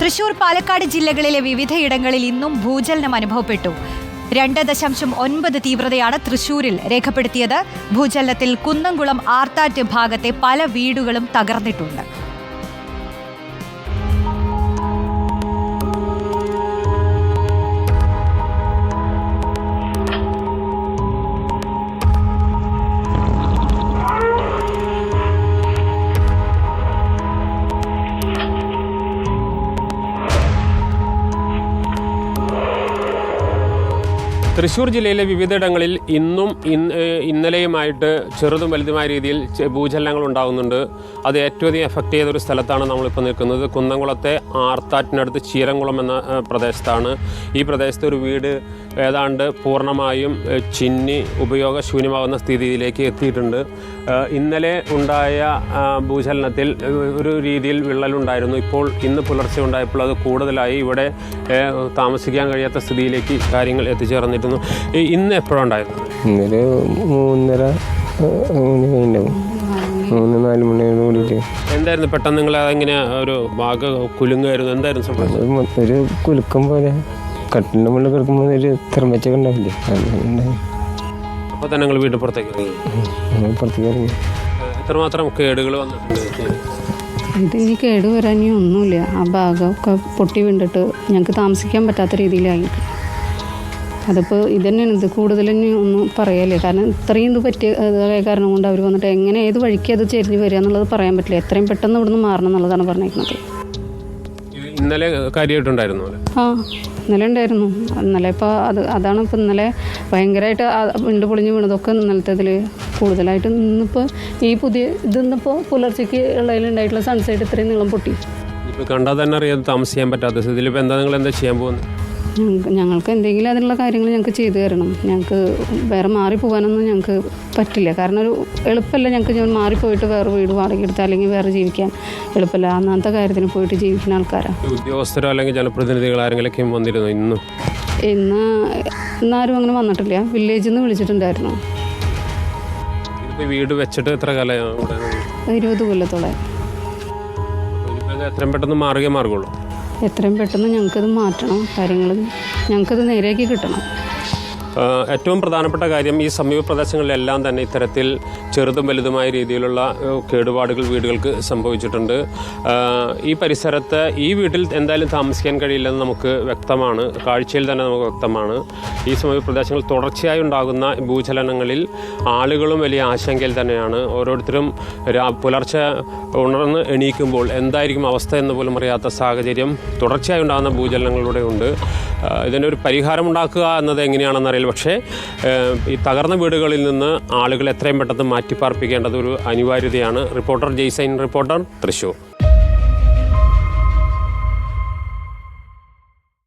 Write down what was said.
തൃശൂർ, പാലക്കാട് ജില്ലകളിലെ വിവിധയിടങ്ങളിൽ ഇന്നും ഭൂചലനം അനുഭവപ്പെട്ടു. 2.9 തീവ്രതയാണ് തൃശൂരിൽ രേഖപ്പെടുത്തിയത്. ഭൂചലനത്തിൽ കുന്നംകുളം ആർത്താറ്റ് ഭാഗത്തെ പല വീടുകളും തകർന്നിട്ടുണ്ട്. തൃശ്ശൂർ ജില്ലയിലെ വിവിധയിടങ്ങളിൽ ഇന്നും ഇന്നലെയുമായിട്ട് ചെറുതും വലുതുമായ രീതിയിൽ ഭൂചലനങ്ങൾ ഉണ്ടാകുന്നുണ്ട്. അത് ഏറ്റവും അധികം എഫക്റ്റ് ചെയ്തൊരു സ്ഥലത്താണ് നമ്മളിപ്പോൾ നിൽക്കുന്നത്. കുന്നംകുളത്തെ ആർത്താറ്റിനടുത്ത് ചീരംകുളം എന്ന പ്രദേശത്താണ്. ഈ പ്രദേശത്ത് ഒരു വീട് ഏതാണ്ട് പൂർണ്ണമായും ചിന്നി ഉപയോഗശൂന്യമാകുന്ന സ്ഥിതിയിലേക്ക് എത്തിയിട്ടുണ്ട്. ഇന്നലെ ഉണ്ടായ ഭൂചലനത്തിൽ ഒരു രീതിയിൽ വിള്ളലുണ്ടായിരുന്നു. ഇപ്പോൾ ഇന്ന് പുലർച്ചെ ഉണ്ടായപ്പോൾ അത് കൂടുതലായി. ഇവിടെ താമസിക്കാൻ കഴിയാത്ത സ്ഥിതിയിലേക്ക് കാര്യങ്ങൾ എത്തിച്ചേർന്നിട്ടുണ്ട്. ഇന്ന് എപ്പോഴുണ്ടായിരുന്നു? ഇന്നലെ 3:30 മണിയോട് കൂടിയിട്ട്. എന്തായിരുന്നു പെട്ടെന്ന് നിങ്ങൾ അതെങ്ങനെ ഒരു ഭാഗ കുലുങ്ങായിരുന്നു? എന്തായിരുന്നു സംഭവം? ഒരു കുലുക്കം പോലെ കട്ടിലിൻ്റെ മുകളിൽ കിടക്കുമ്പോൾ ഒരു തെർമച്ചൊക്കെ ഉണ്ടാവില്ലേ, അപ്പോൾ തന്നെ നിങ്ങൾ വീട്ടിൽ പുറത്തേക്ക് ഇറങ്ങി. എത്രമാത്രം കേടുകൾ വന്നിട്ടുണ്ട്? ഇതിനി കേടുവരാനേ ഒന്നുമില്ല. ആ ഭാഗമൊക്കെ പൊട്ടി വീണ്ടിട്ട് ഞങ്ങൾക്ക് താമസിക്കാൻ പറ്റാത്ത രീതിയിലായിട്ട്. അതിപ്പോൾ ഇതന്നെയാണ്. ഇത് കൂടുതൽ തന്നെ ഒന്നും പറയല്ലേ, കാരണം ഇത്രയും ഇത് പറ്റിയ കാരണം കൊണ്ട് അവർ വന്നിട്ട് എങ്ങനെ ഏത് വഴിക്ക് അത് ചെരിഞ്ഞ് വരിക എന്നുള്ളത് പറയാൻ പറ്റില്ല. എത്രയും പെട്ടെന്ന് ഇവിടുന്ന് മാറണം എന്നുള്ളതാണ് പറഞ്ഞേക്കുന്നത്. ഇന്നലെ കാര്യമായിട്ടുണ്ടായിരുന്നു? ഇന്നലെ ഉണ്ടായിരുന്നു. ഇന്നലെ ഇപ്പോൾ അതാണ് ഇപ്പോൾ ഇന്നലെ ഭയങ്കരമായിട്ട് വിണ്ട് പൊളിഞ്ഞ് വീണതൊക്കെ ഇന്നലത്തെ ഇതിൽ കൂടുതലായിട്ട്. ഇന്നിപ്പോൾ ഈ ഇതിന്നിപ്പോൾ പുലർച്ചയ്ക്ക് ഉള്ളതിലുണ്ടായിട്ടുള്ള സൺസൈഡ് ഇത്രയും നീളം പൊട്ടി. ഇപ്പോൾ കണ്ടാൽ തന്നെ അറിയാതെ താമസിക്കാൻ പറ്റാത്ത സ്ഥിതിയിൽ ഇപ്പോൾ നിങ്ങൾ എന്താ ചെയ്യാൻ പോകുന്നത്? ഞങ്ങൾക്ക് എന്തെങ്കിലും അതിനുള്ള കാര്യങ്ങൾ ഞങ്ങൾക്ക് ചെയ്തു തരണം. ഞങ്ങൾക്ക് വേറെ മാറിപ്പോകാനൊന്നും ഞങ്ങൾക്ക് പറ്റില്ല. കാരണം ഒരു എളുപ്പമല്ല ഞങ്ങൾക്ക് മാറിപ്പോയിട്ട് വേറെ വീട് വാടക എടുത്താൽ അല്ലെങ്കിൽ വേറെ ജീവിക്കാൻ എളുപ്പമല്ല. അന്നത്തെ കാര്യത്തിന് പോയിട്ട് ജീവിക്കുന്ന ആൾക്കാരാണ്. ഉദ്യോഗസ്ഥരോ അല്ലെങ്കിൽ ജനപ്രതിനിധികൾ ആരെങ്കിലൊക്കെയും വന്നിരുന്നു? ഇന്നാരും അങ്ങനെ വന്നിട്ടില്ല. വില്ലേജിൽ നിന്ന് വിളിച്ചിട്ടുണ്ടായിരുന്നു. വീട് വെച്ചിട്ട് എത്ര കാലം? 20 കൊല്ലത്തോളം. എത്രയും പെട്ടെന്ന് മാർഗമുള്ളൂ. എത്രയും പെട്ടെന്ന് ഞങ്ങൾക്കത് മാറ്റണം. കാര്യങ്ങൾ ഞങ്ങൾക്കത് നേരെയാക്കി കിട്ടണം. ഏറ്റവും പ്രധാനപ്പെട്ട കാര്യം, ഈ സമീപ പ്രദേശങ്ങളിലെല്ലാം തന്നെ ഇത്തരത്തിൽ ചെറുതും വലുതുമായ രീതിയിലുള്ള കേടുപാടുകൾ വീടുകൾക്ക് സംഭവിച്ചിട്ടുണ്ട്. ഈ പരിസരത്ത് ഈ വീട്ടിൽ എന്തായാലും താമസിക്കാൻ കഴിയില്ലെന്ന് നമുക്ക് വ്യക്തമാണ്. കാഴ്ചയിൽ തന്നെ നമുക്ക് വ്യക്തമാണ്. ഈ സമീപ പ്രദേശങ്ങളിൽ തുടർച്ചയായി ഉണ്ടാകുന്ന ഭൂചലനങ്ങളിൽ ആളുകളും വലിയ ആശങ്കയിൽ തന്നെയാണ്. ഓരോരുത്തരും പുലർച്ചെ ഉണർന്ന് എണീക്കുമ്പോൾ എന്തായിരിക്കും അവസ്ഥ എന്ന് പോലും അറിയാത്ത സാഹചര്യം തുടർച്ചയായി ഉണ്ടാകുന്ന ഭൂചലനങ്ങളിലൂടെ ഉണ്ട്. ഇതിനൊരു പരിഹാരമുണ്ടാക്കുക എന്നത് എങ്ങനെയാണെന്നറിയില്ല. പക്ഷേ ഈ തകർന്ന വീടുകളിൽ നിന്ന് ആളുകൾ എത്രയും പെട്ടെന്ന് മാറ്റിപ്പാർപ്പിക്കേണ്ടത് ഒരു അനിവാര്യതയാണ്. Reporter Jaisine, reporter, Thrissur.